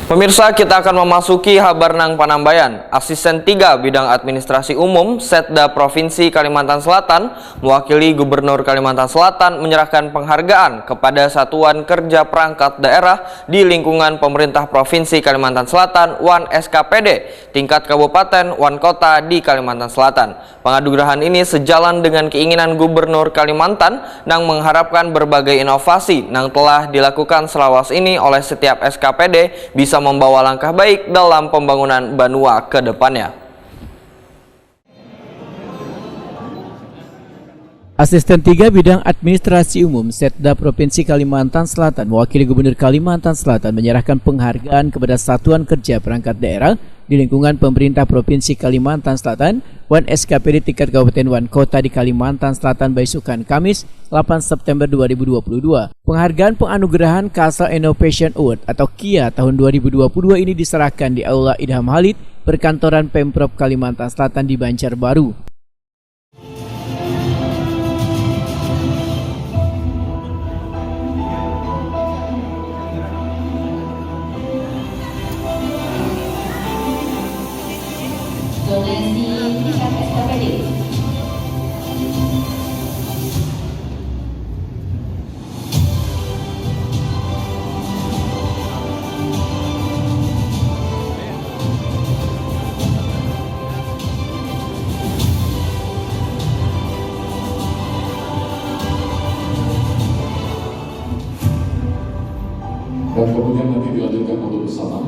Pemirsa, kita akan memasuki Habarnang Panambayan. Asisten 3 Bidang Administrasi Umum Setda Provinsi Kalimantan Selatan mewakili Gubernur Kalimantan Selatan menyerahkan penghargaan kepada Satuan Kerja Perangkat Daerah di lingkungan Pemerintah Provinsi Kalimantan Selatan (WAN SKPD) tingkat kabupaten WAN kota di Kalimantan Selatan. Penganugerahan ini sejalan dengan keinginan Gubernur Kalimantan yang mengharapkan berbagai inovasi yang telah dilakukan selawas ini oleh setiap SKPD bisa membawa langkah baik dalam pembangunan Banua ke depannya. Asisten 3 Bidang Administrasi Umum Setda Provinsi Kalimantan Selatan mewakili Gubernur Kalimantan Selatan menyerahkan penghargaan kepada Satuan Kerja Perangkat Daerah di lingkungan Pemerintah Provinsi Kalimantan Selatan (WAN SKPD) tingkat Kabupaten WAN Kota di Kalimantan Selatan Baisukan Kamis 8 September 2022. Penghargaan penganugerahan Kalsel Innovation Award atau KIA tahun 2022 ini diserahkan di Aula Idham Halid, Perkantoran Pemprov Kalimantan Selatan di Banjarbaru. Donasi pihak SKPD. Dan kemudian nanti dilanjutkan untuk bersama.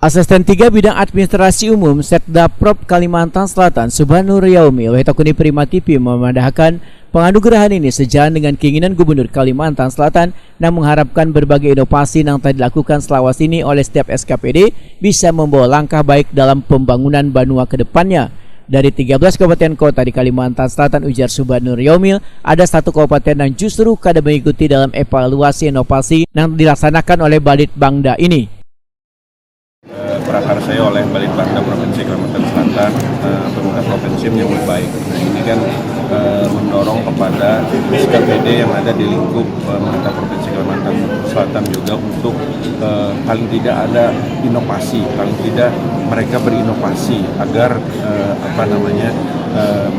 Asisten 3 Bidang Administrasi Umum Setda Prop Kalimantan Selatan Subhanur Yaumi Wahitokuni Prima TV memandahkan penganugerahan ini sejalan dengan keinginan Gubernur Kalimantan Selatan yang mengharapkan berbagai inovasi yang telah dilakukan selawas ini oleh setiap SKPD bisa membawa langkah baik dalam pembangunan Banua ke depannya. Dari 13 kabupaten kota di Kalimantan Selatan, ujar Subhanur Yaumil, ada satu kabupaten yang justru kada mengikuti dalam evaluasi inovasi yang dilaksanakan oleh Balitbangda ini. Prakarsa oleh Balitbangda Provinsi Kalimantan Selatan, pemerintah provinsi menyambut baik. Nah, ini kan mendorong kepada SKPD yang ada di lingkup pemerintah Provinsi Kalimantan Selatan juga untuk paling tidak ada inovasi, paling tidak mereka berinovasi agar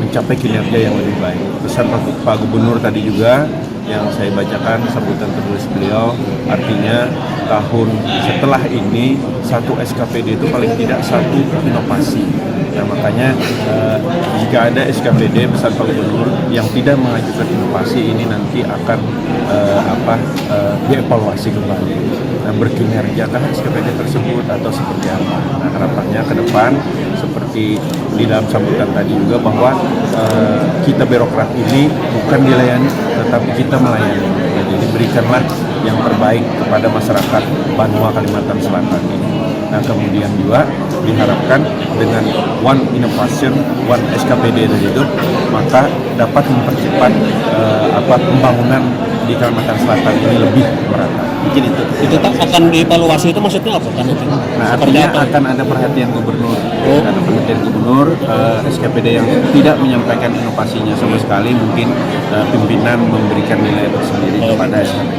mencapai kinerja yang lebih baik. Pesan Pak Gubernur tadi juga yang saya bacakan sambutan tertulis beliau, artinya tahun setelah ini satu SKPD itu paling tidak satu inovasi. Nah, makanya jika ada SKPD pesan Pak Gubernur yang tidak mengajukan inovasi ini nanti akan dievaluasi kembali. Nah, berkinerjakah SKPD tersebut atau seperti apa? Nah, harapannya ke depan seperti di dalam sambutan tadi juga bahwa kita birokrat ini bukan dilayani tetapi kita melayani. Nah, jadi berikanlah yang terbaik kepada masyarakat Banua Kalimantan Selatan ini. Nah, kemudian juga diharapkan dengan One Innovation, One SKPD itu maka dapat mempercepat pembangunan di Kalimantan Selatan ini lebih merata. Mungkin itu akan dievaluasi, itu maksudnya apa kan? Nah, artinya akan ada perhatian gubernur, ada perhatian gubernur, SKPD yang tidak menyampaikan inovasinya sama sekali, mungkin pimpinan memberikan nilai tersendiri kepada SKPD.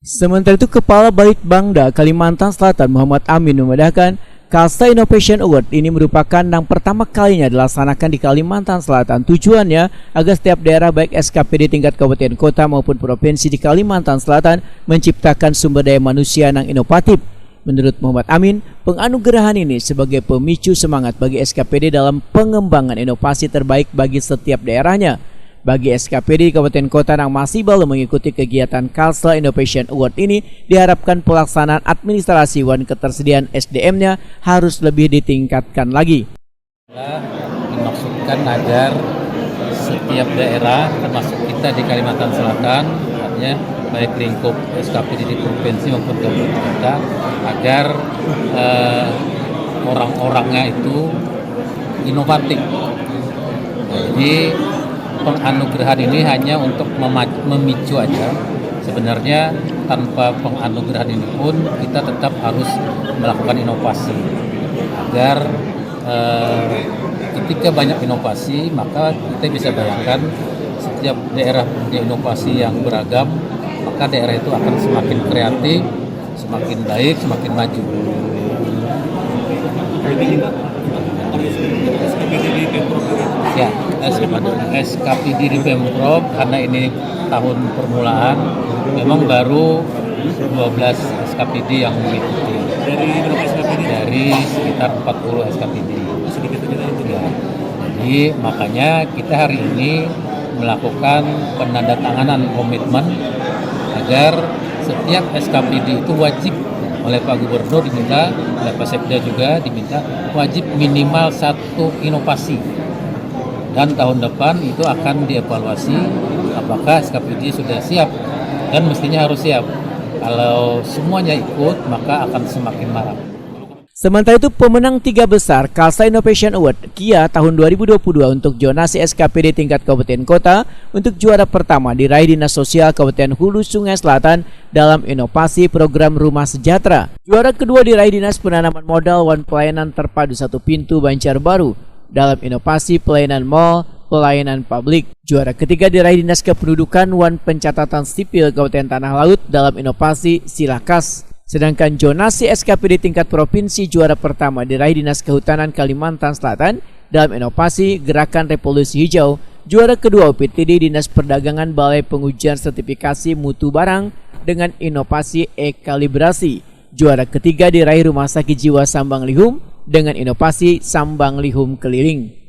Sementara itu, Kepala Balitbangda Kalimantan Selatan Muhammad Amin memandahkan Kalsel Innovation Award ini merupakan yang pertama kalinya dilaksanakan di Kalimantan Selatan. Tujuannya agar setiap daerah baik SKPD tingkat kabupaten kota maupun provinsi di Kalimantan Selatan menciptakan sumber daya manusia yang inovatif. Menurut Muhammad Amin, penganugerahan ini sebagai pemicu semangat bagi SKPD dalam pengembangan inovasi terbaik bagi setiap daerahnya. Bagi SKPD Kabupaten Kota yang masih belum mengikuti kegiatan Kalsel Innovation Award ini, diharapkan pelaksanaan administrasi dan ketersediaan SDM-nya harus lebih ditingkatkan lagi. Dimaksudkan agar setiap daerah, termasuk kita di Kalimantan Selatan, artinya baik lingkup SKPD di provinsi maupun kabupaten kota, agar orang-orangnya itu inovatif. Jadi penganugerahan ini hanya untuk memicu aja. Sebenarnya tanpa penganugerahan ini pun kita tetap harus melakukan inovasi agar ketika banyak inovasi, maka kita bisa bayangkan setiap daerah punya inovasi yang beragam, maka daerah itu akan semakin kreatif, semakin baik, semakin maju. Ya, SKPD di Pemprov karena ini tahun permulaan, memang baru 12 SKPD yang mengikuti. Dari sekitar 40 SKPD. Ya. Jadi makanya kita hari ini melakukan penandatanganan komitmen agar setiap SKPD itu wajib oleh Pak Gubernur diminta, oleh Pak Sekda juga diminta wajib minimal 1 inovasi. Dan tahun depan itu akan dievaluasi apakah SKPD sudah siap, dan mestinya harus siap. Kalau semuanya ikut maka akan semakin marak. Sementara itu pemenang 3 besar Kalsa Innovation Award KIA tahun 2022 untuk zonasi SKPD tingkat kabupaten kota untuk juara pertama diraih Dinas Sosial Kabupaten Hulu Sungai Selatan dalam inovasi program Rumah Sejahtera. Juara kedua diraih Dinas Penanaman Modal Wan Pelayanan Terpadu 1 Pintu Banjarbaru dalam inovasi pelayanan mall pelayanan publik. Juara ketiga diraih Dinas Kependudukan Wan Pencatatan Sipil Kabupaten Tanah Laut dalam inovasi Silakas. Sedangkan zonasi SKPD tingkat provinsi juara pertama diraih Dinas Kehutanan Kalimantan Selatan dalam inovasi Gerakan Revolusi Hijau. Juara kedua UPTD Dinas Perdagangan Balai Pengujian Sertifikasi Mutu Barang dengan inovasi e-kalibrasi. Juara ketiga diraih Rumah Sakit Jiwa Sambang Lihum dengan inovasi Sambang Lihum Keliling.